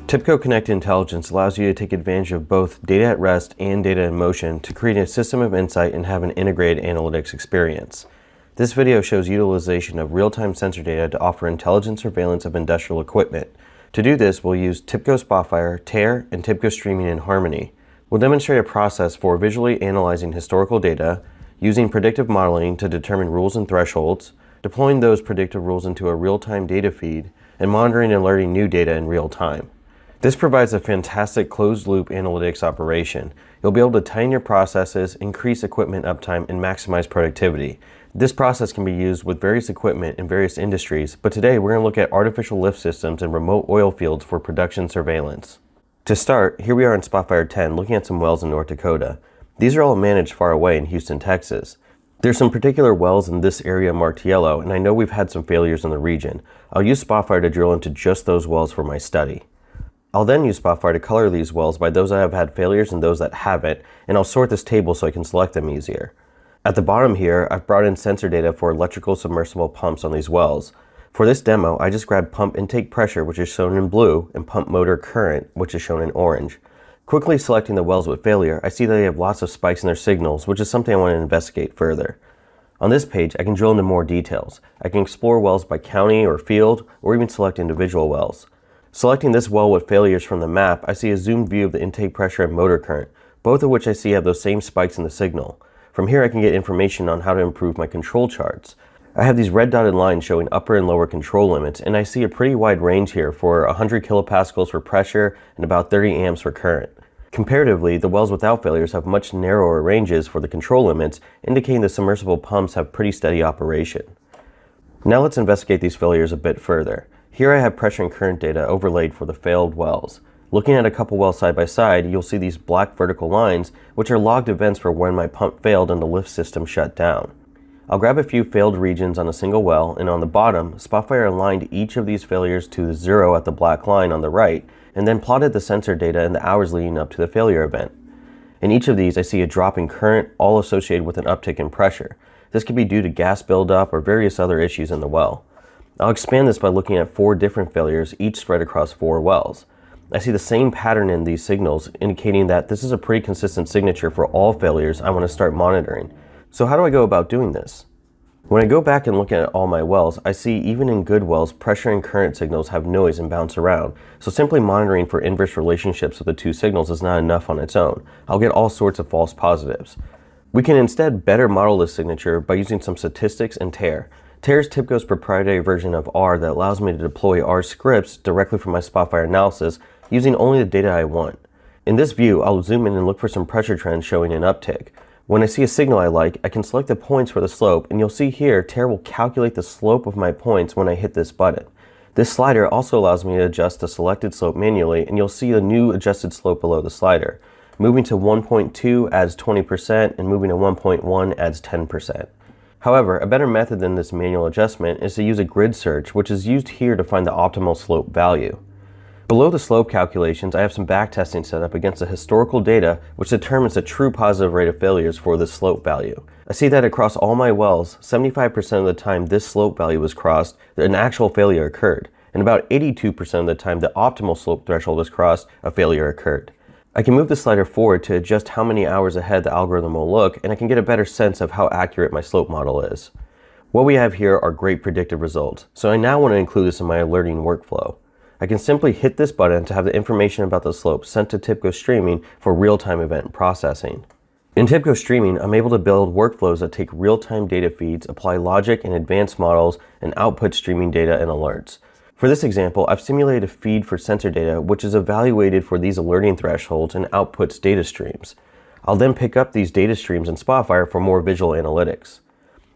TIBCO Connect Intelligence allows you to take advantage of both data at rest and data in motion to create a system of insight and have an integrated analytics experience. This video shows utilization of real-time sensor data to offer intelligent surveillance of industrial equipment. To do this, we'll use TIBCO Spotfire, TEAR, and TIBCO Streaming in harmony. We'll demonstrate a process for visually analyzing historical data, using predictive modeling to determine rules and thresholds, deploying those predictive rules into a real-time data feed, and monitoring and alerting new data in real time. This provides a fantastic closed-loop analytics operation. You'll be able to tighten your processes, increase equipment uptime, and maximize productivity. This process can be used with various equipment in various industries, but today we're going to look at artificial lift systems and remote oil fields for production surveillance. To start, here we are in Spotfire 10 looking at some wells in North Dakota. These are all managed far away in Houston, Texas. There's some particular wells in this area marked yellow, and I know we've had some failures in the region. I'll use Spotfire to drill into just those wells for my study. I'll then use Spotfire to color these wells by those that have had failures and those that haven't, and I'll sort this table so I can select them easier. At the bottom here, I've brought in sensor data for electrical submersible pumps on these wells. For this demo, I just grabbed pump intake pressure, which is shown in blue, and pump motor current, which is shown in orange. Quickly selecting the wells with failure, I see that they have lots of spikes in their signals, which is something I want to investigate further. On this page, I can drill into more details. I can explore wells by county or field, or even select individual wells. Selecting this well with failures from the map, I see a zoomed view of the intake pressure and motor current, both of which I see have those same spikes in the signal. From here I can get information on how to improve my control charts. I have these red dotted lines showing upper and lower control limits, and I see a pretty wide range here for 100 kilopascals for pressure and about 30 amps for current. Comparatively, the wells without failures have much narrower ranges for the control limits, indicating the submersible pumps have pretty steady operation. Now let's investigate these failures a bit further. Here I have pressure and current data overlaid for the failed wells. Looking at a couple wells side by side, you'll see these black vertical lines, which are logged events for when my pump failed and the lift system shut down. I'll grab a few failed regions on a single well, and on the bottom, Spotfire aligned each of these failures to 0 at the black line on the right, and then plotted the sensor data in the hours leading up to the failure event. In each of these, I see a drop in current, all associated with an uptick in pressure. This could be due to gas buildup or various other issues in the well. I'll expand this by looking at 4 different failures, each spread across 4 wells. I see the same pattern in these signals, indicating that this is a pretty consistent signature for all failures I want to start monitoring. So how do I go about doing this? When I go back and look at all my wells, I see even in good wells, pressure and current signals have noise and bounce around. So simply monitoring for inverse relationships of the two signals is not enough on its own. I'll get all sorts of false positives. We can instead better model this signature by using some statistics and TEAR. TEAR is TIBCO's proprietary version of R that allows me to deploy R scripts directly from my Spotfire analysis using only the data I want. In this view, I'll zoom in and look for some pressure trends showing an uptick. When I see a signal I like, I can select the points for the slope, and you'll see here TEAR will calculate the slope of my points when I hit this button. This slider also allows me to adjust the selected slope manually, and you'll see a new adjusted slope below the slider. Moving to 1.2 adds 20%, and moving to 1.1 adds 10%. However, a better method than this manual adjustment is to use a grid search, which is used here to find the optimal slope value. Below the slope calculations, I have some backtesting set up against the historical data, which determines the true positive rate of failures for this slope value. I see that across all my wells, 75% of the time this slope value was crossed, an actual failure occurred, and about 82% of the time the optimal slope threshold was crossed, a failure occurred. I can move the slider forward to adjust how many hours ahead the algorithm will look, and I can get a better sense of how accurate my slope model is. What we have here are great predictive results, so I now want to include this in my alerting workflow. I can simply hit this button to have the information about the slope sent to TIBCO Streaming for real-time event processing. In TIBCO Streaming, I'm able to build workflows that take real-time data feeds, apply logic and advanced models, and output streaming data and alerts. For this example, I've simulated a feed for sensor data which is evaluated for these alerting thresholds and outputs data streams. I'll then pick up these data streams in Spotfire for more visual analytics.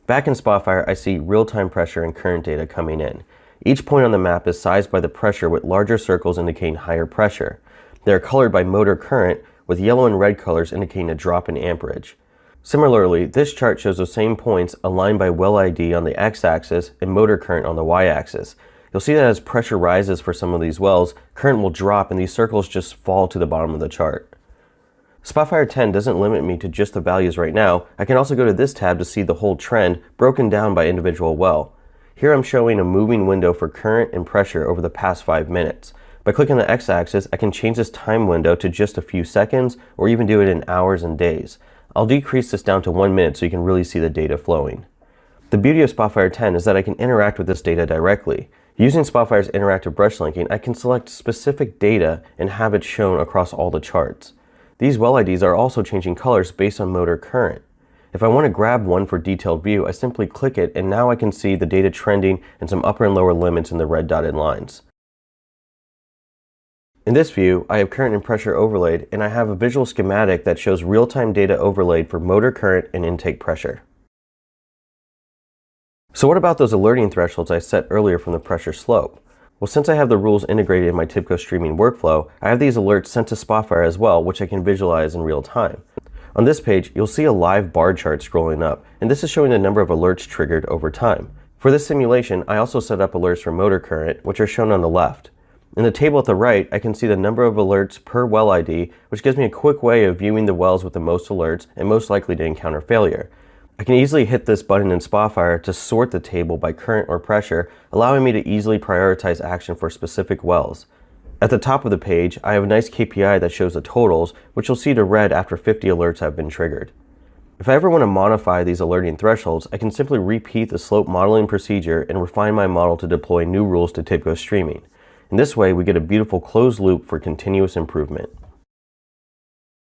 Back in Spotfire, I see real-time pressure and current data coming in. Each point on the map is sized by the pressure with larger circles indicating higher pressure. They are colored by motor current, with yellow and red colors indicating a drop in amperage. Similarly, this chart shows the same points aligned by well ID on the x-axis and motor current on the y-axis. You'll see that as pressure rises for some of these wells, current will drop and these circles just fall to the bottom of the chart. Spotfire 10 doesn't limit me to just the values right now. I can also go to this tab to see the whole trend broken down by individual well. Here I'm showing a moving window for current and pressure over the past 5 minutes. By By clicking the x-axis, I can change this time window to just a few seconds, or even do it in hours and days. I'll decrease this down to 1 minute so you can really see the data flowing. The beauty of Spotfire 10 is that I can interact with this data directly. Using Spotfire's interactive brush linking, I can select specific data and have it shown across all the charts. These well IDs are also changing colors based on motor current. If I want to grab one for detailed view, I simply click it and now I can see the data trending and some upper and lower limits in the red dotted lines. In this view, I have current and pressure overlaid, and I have a visual schematic that shows real-time data overlaid for motor current and intake pressure. So what about those alerting thresholds I set earlier from the pressure slope? Well, since I have the rules integrated in my TIBCO streaming workflow, I have these alerts sent to Spotfire as well, which I can visualize in real time. On this page, you'll see a live bar chart scrolling up, and this is showing the number of alerts triggered over time. For this simulation, I also set up alerts for motor current, which are shown on the left. In the table at the right, I can see the number of alerts per well ID, which gives me a quick way of viewing the wells with the most alerts and most likely to encounter failure. I can easily hit this button in Spotfire to sort the table by current or pressure, allowing me to easily prioritize action for specific wells. At the top of the page, I have a nice KPI that shows the totals, which you'll see to red after 50 alerts have been triggered. If I ever want to modify these alerting thresholds, I can simply repeat the slope modeling procedure and refine my model to deploy new rules to TIBCO streaming. In this way, we get a beautiful closed loop for continuous improvement.